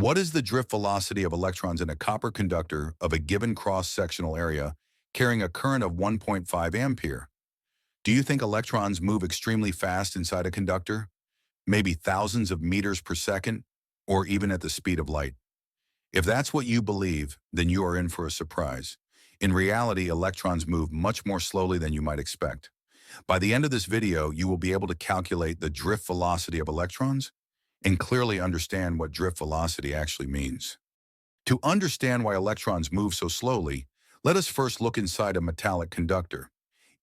What is the drift velocity of electrons in a copper conductor of a given cross-sectional area carrying a current of 1.5 ampere? Do you think electrons move extremely fast inside a conductor, maybe thousands of meters per second, or even at the speed of light? If that's what you believe, then you are in for a surprise. In reality, electrons move much more slowly than you might expect. By the end of this video, you will be able to calculate the drift velocity of electrons and clearly understand what drift velocity actually means. To understand why electrons move so slowly, let us first look inside a metallic conductor.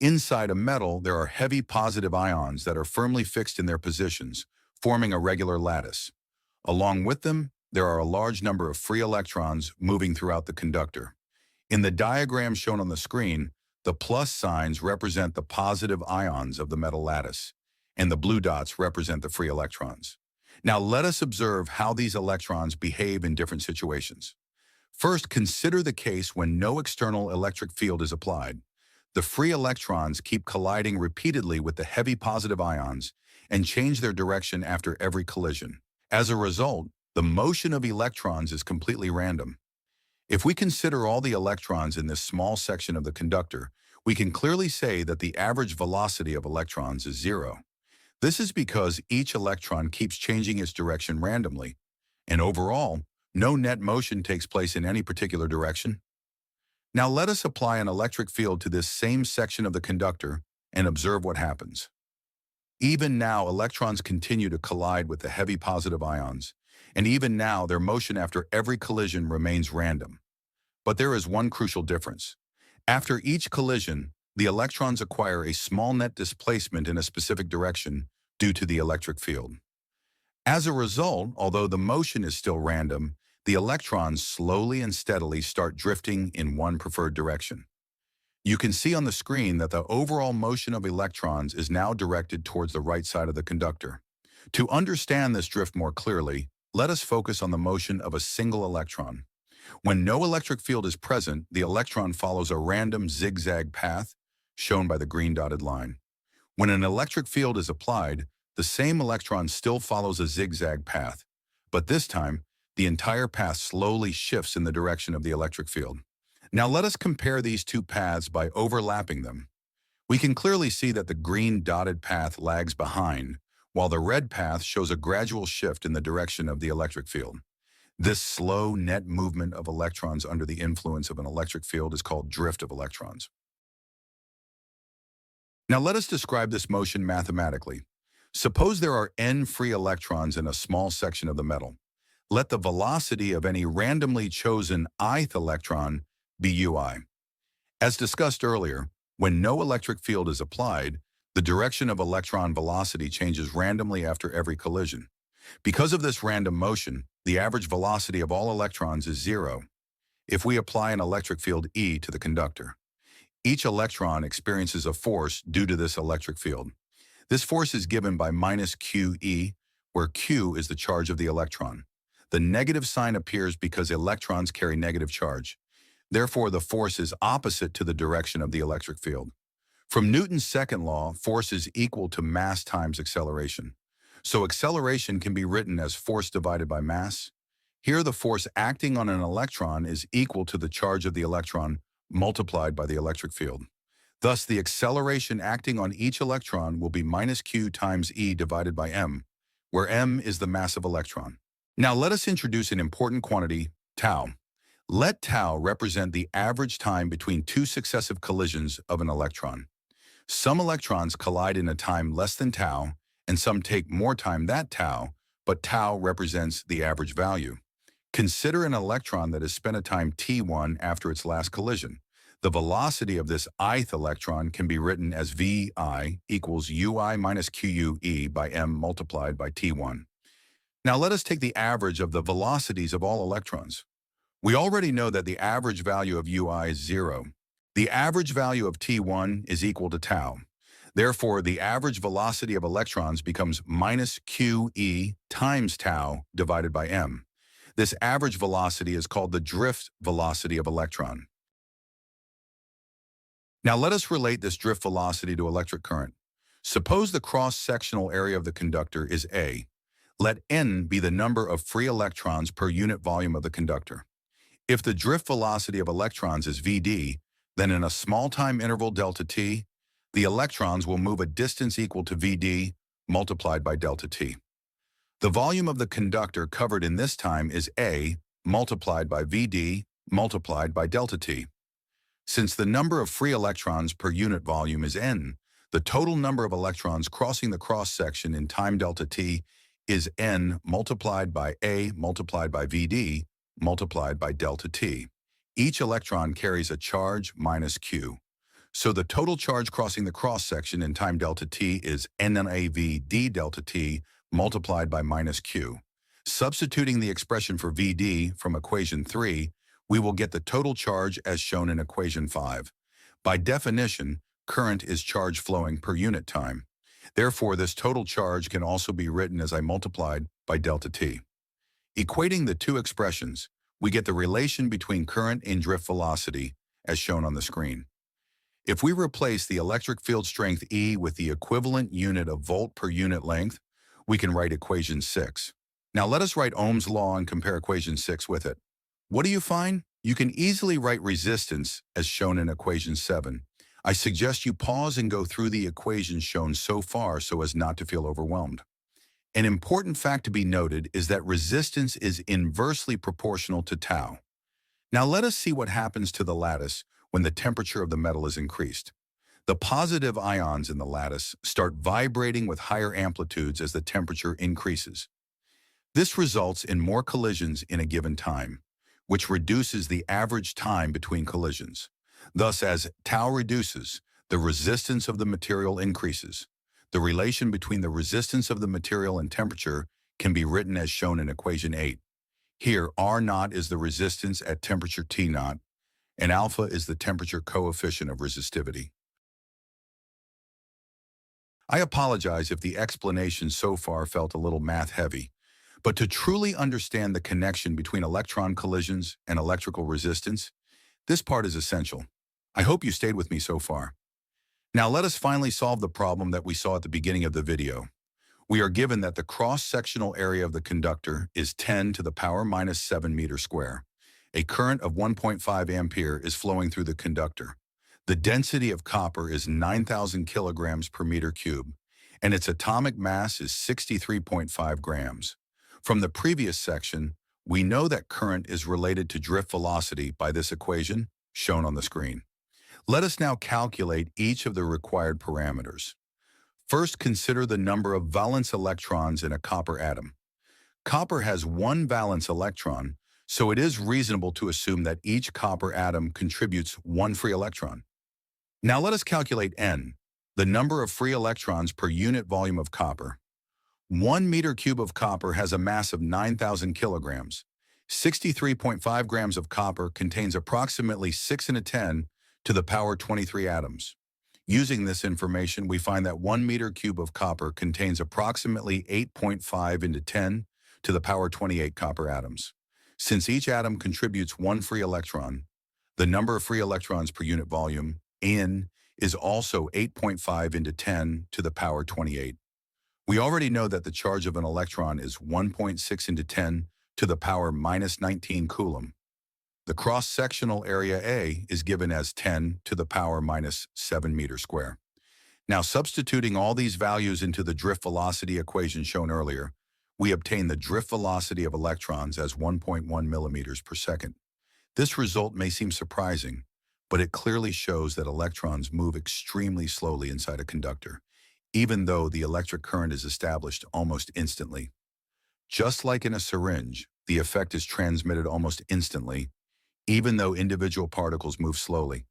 Inside a metal, there are heavy positive ions that are firmly fixed in their positions, forming a regular lattice. Along with them, there are a large number of free electrons moving throughout the conductor. In the diagram shown on the screen, the plus signs represent the positive ions of the metal lattice, and the blue dots represent the free electrons. Now let us observe how these electrons behave in different situations. First, consider the case when no external electric field is applied. The free electrons keep colliding repeatedly with the heavy positive ions and change their direction after every collision. As a result, the motion of electrons is completely random. If we consider all the electrons in this small section of the conductor, we can clearly say that the average velocity of electrons is zero. This is because each electron keeps changing its direction randomly, and overall, no net motion takes place in any particular direction. Now let us apply an electric field to this same section of the conductor and observe what happens. Even now, electrons continue to collide with the heavy positive ions, and even now, their motion after every collision remains random. But there is one crucial difference. After each collision, the electrons acquire a small net displacement in a specific direction due to the electric field. As a result, although the motion is still random, the electrons slowly and steadily start drifting in one preferred direction. You can see on the screen that the overall motion of electrons is now directed towards the right side of the conductor. To understand this drift more clearly, let us focus on the motion of a single electron. When no electric field is present, the electron follows a random zigzag path, shown by the green dotted line. When an electric field is applied, the same electron still follows a zigzag path, but this time, the entire path slowly shifts in the direction of the electric field. Now let us compare these two paths by overlapping them. We can clearly see that the green dotted path lags behind, while the red path shows a gradual shift in the direction of the electric field. This slow net movement of electrons under the influence of an electric field is called drift of electrons. Now let us describe this motion mathematically. Suppose there are n free electrons in a small section of the metal. Let the velocity of any randomly chosen ith electron be ui. As discussed earlier, when no electric field is applied, the direction of electron velocity changes randomly after every collision. Because of this random motion, the average velocity of all electrons is zero. If we apply an electric field E to the conductor, each electron experiences a force due to this electric field. This force is given by minus QE, where Q is the charge of the electron. The negative sign appears because electrons carry negative charge. Therefore, the force is opposite to the direction of the electric field. From Newton's second law, force is equal to mass times acceleration. So acceleration can be written as force divided by mass. Here, the force acting on an electron is equal to the charge of the electron multiplied by the electric field. Thus, the acceleration acting on each electron will be minus q times E divided by m, where m is the mass of electron. Now let us introduce an important quantity, tau. Let tau represent the average time between two successive collisions of an electron. Some electrons collide in a time less than tau, and some take more time than tau, but tau represents the average value. Consider an electron that has spent a time t1 after its last collision. The velocity of this ith electron can be written as vi equals ui minus que by m multiplied by t1. Now let us take the average of the velocities of all electrons. We already know that the average value of ui is 0. The average value of t1 is equal to tau. Therefore, the average velocity of electrons becomes minus qe times tau divided by m. This average velocity is called the drift velocity of electron. Now let us relate this drift velocity to electric current. Suppose the cross-sectional area of the conductor is A. Let n be the number of free electrons per unit volume of the conductor. If the drift velocity of electrons is Vd, then in a small time interval delta t, the electrons will move a distance equal to Vd multiplied by delta t. The volume of the conductor covered in this time is A multiplied by Vd multiplied by delta t. Since the number of free electrons per unit volume is n, the total number of electrons crossing the cross-section in time delta t is n multiplied by A multiplied by Vd multiplied by delta t. Each electron carries a charge minus q. So the total charge crossing the cross-section in time delta t is NAV d delta t multiplied by minus q. Substituting the expression for Vd from equation 3, we will get the total charge as shown in equation 5. By definition, current is charge flowing per unit time. Therefore, this total charge can also be written as I multiplied by delta t. Equating the two expressions, we get the relation between current and drift velocity, as shown on the screen. If we replace the electric field strength E with the equivalent unit of volt per unit length, we can write equation 6. Now let us write Ohm's law and compare equation 6 with it. What do you find? You can easily write resistance as shown in equation 7. I suggest you pause and go through the equations shown so far so as not to feel overwhelmed. An important fact to be noted is that resistance is inversely proportional to tau. Now let us see what happens to the lattice when the temperature of the metal is increased. The positive ions in the lattice start vibrating with higher amplitudes as the temperature increases. This results in more collisions in a given time, which reduces the average time between collisions. Thus, as tau reduces, the resistance of the material increases. The relation between the resistance of the material and temperature can be written as shown in equation 8. Here, R0 is the resistance at temperature T0, and alpha is the temperature coefficient of resistivity. I apologize if the explanation so far felt a little math-heavy, but to truly understand the connection between electron collisions and electrical resistance, this part is essential. I hope you stayed with me so far. Now let us finally solve the problem that we saw at the beginning of the video. We are given that the cross-sectional area of the conductor is 10 to the power minus 7 meters square. A current of 1.5 ampere is flowing through the conductor. The density of copper is 9,000 kilograms per meter cube, and its atomic mass is 63.5 grams. From the previous section, we know that current is related to drift velocity by this equation shown on the screen. Let us now calculate each of the required parameters. First, consider the number of valence electrons in a copper atom. Copper has one valence electron, so it is reasonable to assume that each copper atom contributes one free electron. Now let us calculate N, the number of free electrons per unit volume of copper. 1 meter cube of copper has a mass of 9,000 kilograms. 63.5 grams of copper contains approximately 6 × 10 to the power 23 atoms. Using this information, we find that 1 meter cube of copper contains approximately 8.5 × 10 to the power 28 copper atoms. Since each atom contributes one free electron, the number of free electrons per unit volume, N, is also 8.5 × 10 to the power 28. We already know that the charge of an electron is 1.6 × 10 to the power minus 19 coulomb. The cross-sectional area A is given as 10 to the power minus 7 meters square. Now, substituting all these values into the drift velocity equation shown earlier, we obtain the drift velocity of electrons as 1.1 millimeters per second. This result may seem surprising, but it clearly shows that electrons move extremely slowly inside a conductor, even though the electric current is established almost instantly. Just like in a syringe, the effect is transmitted almost instantly, even though individual particles move slowly.